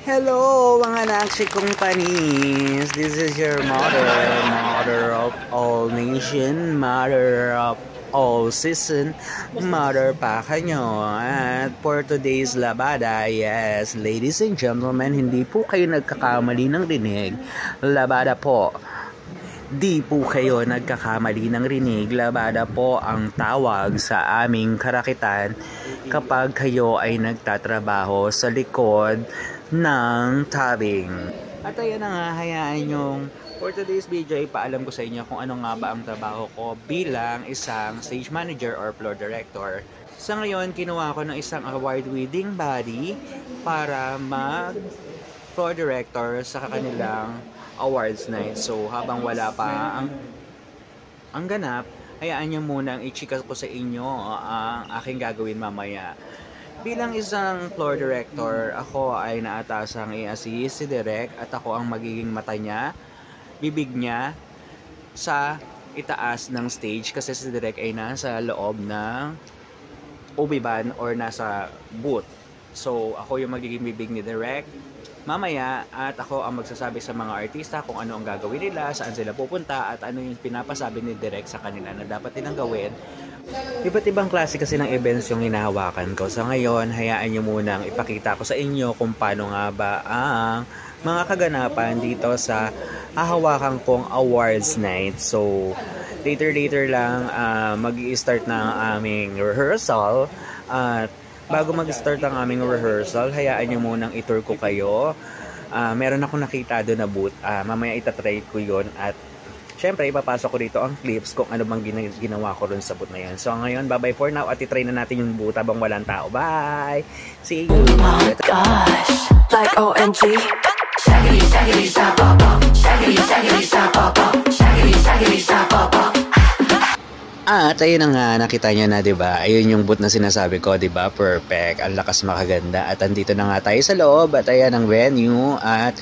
Hello mga nakshi kong panis. This is your mother of all nation, mother of all season, mother pa kanyo. At for today's labada, yes, ladies and gentlemen, hindi po kayo nagkakamali ng rinig. Labada po. Di po kayo nagkakamali ng rinig. Labada po ang tawag sa aming karakitan kapag kayo ay nagtatrabaho sa likod ng tabing. At ayan na nga, hayaan yung for today's video ay paalam ko sa inyo kung ano nga ba ang trabaho ko bilang isang stage manager or floor director. Sa ngayon, kinuha ko ng isang award-winning body para mag floor director sa kanilang awards night. So habang wala pa ang ganap, hayaan nyo munang i-chika ko sa inyo ang aking gagawin mamaya. Bilang isang floor director, ako ay naatasang i-assist si Direk at ako ang magiging mata niya, bibig niya sa itaas ng stage kasi si Direk ay nasa loob ng ubiban or nasa booth. So ako yung magiging bibig ni Direk mamaya at ako ang magsasabi sa mga artista kung ano ang gagawin nila, saan sila pupunta at ano yung pinapasabi ni Direk sa kanila na dapat nilang gawin. Iba't ibang klase kasi ng events yung hinahawakan ko. So ngayon, hayaan nyo munang ipakita ko sa inyo kung paano nga ba ang mga kaganapan dito sa hahawakan kong awards night. So later lang mag-i-start na ang aming rehearsal. At bago mag-start ang aming rehearsal, hayaan nyo munang i-tour ko kayo. Meron akong nakita doon na booth. Mamaya itatry ko yun at syempre, ipapasok ko dito ang clips kung ano bang ginawa ko rin sa booth na yun. So, ngayon, bye-bye for now at itry na natin yung booth habang walang tao. Bye! See you! Oh my gosh, like OMG. Shaggity, shaggity, stop, pop, pop. Shaggity, shaggity, stop, pop, pop. Shaggity, shaggity, stop, pop, pop. At ayun na nga, nakita nyo na, diba? Ayun yung booth na sinasabi ko, diba? Perfect. Ang lakas makaganda. At andito na nga tayo sa loob. At ayan ang venue. At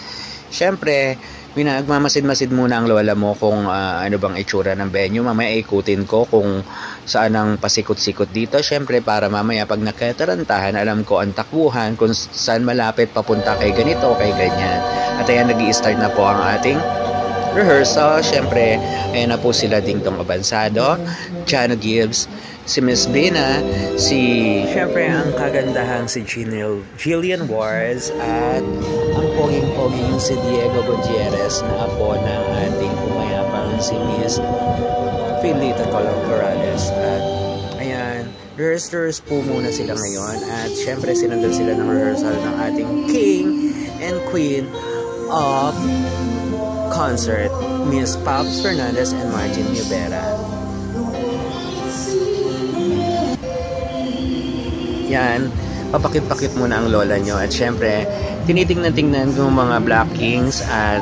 syempre, nagmamasid-masid muna ang lola mo kung ano bang itsura ng venue. Mamaya ikutin ko kung saan ang pasikot-sikot dito. Syempre para mamaya pag nakatarantahan, alam ko ang takbuhan kung saan malapit papunta kay ganito, kay ganyan. At ayan, nag-i-start na po ang ating rehearsal. Syempre, ayan na po sila Dingdong Abansado, Jano Gibbs, si Miss Bina, syempre ang kagandahang si Jillian Wars at ang poging-poging si Diego Gutierrez na apo ng ating pumayapang si Miss Philita Colón-Corrales. At ayan, rehearsers po muna sila ngayon at syempre sinundan sila ng rehearsal ng ating King and Queen of Concert, Miss Pops Fernandez and Martin Rivera. Yan, papakit-pakit muna ang lola nyo at syempre tinitingnan yung mga blockings at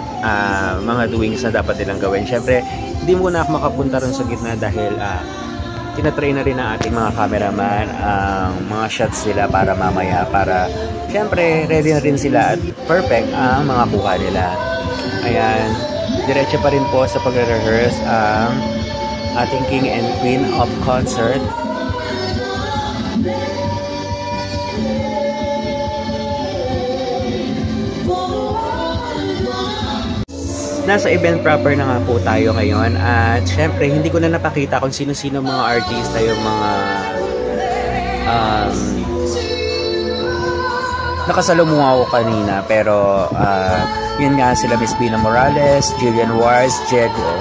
mga doings na dapat nilang gawin. Syempre hindi muna ako makapunta rin sa gitna dahil tinatry na rin ang ating mga cameraman ang mga shots nila para mamaya para syempre ready na rin sila at perfect ang mga kuha nila. Ayan, diretso pa rin po sa pag-rehearse ang ating King and Queen of Concert. Nasa event proper na nga po tayo ngayon at syempre hindi ko na napakita kung sino-sino mga artista yung mga nakasalumuha ko kanina pero yun nga sila Miss Bina Morales, Jillian Wars, Diego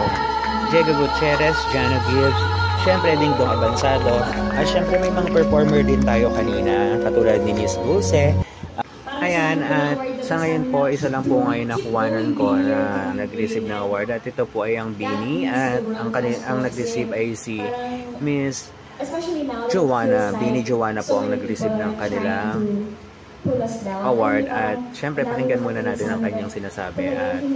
Gutierrez, Jano Gibbs, syempre Dingdong Abansado at syempre may mga performer din tayo kanina katulad ni Miss Dulce. Ayan, at sa ngayon po, isa lang po ngayon nakuhanan ko na nag-receive ng award. At ito po ay ang Bini at ang nag-receive ay si Miss Joanna. Bini Joanna po ang nag-receive ng kanilang award. At syempre, pakinggan muna natin ang kanyang sinasabi. At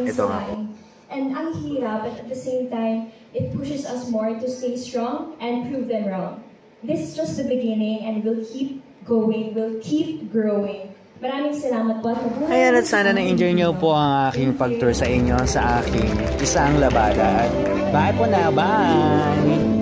ito nga po. And ang hirap, but at the same time, it pushes us more to stay strong and prove them wrong. This is just the beginning and we'll keep going, we'll keep growing. Maraming salamat po. Ayan, at sana na-enjoy nyo po ang aking pag-tour sa inyo sa aking isang labada. Bye po na, bye!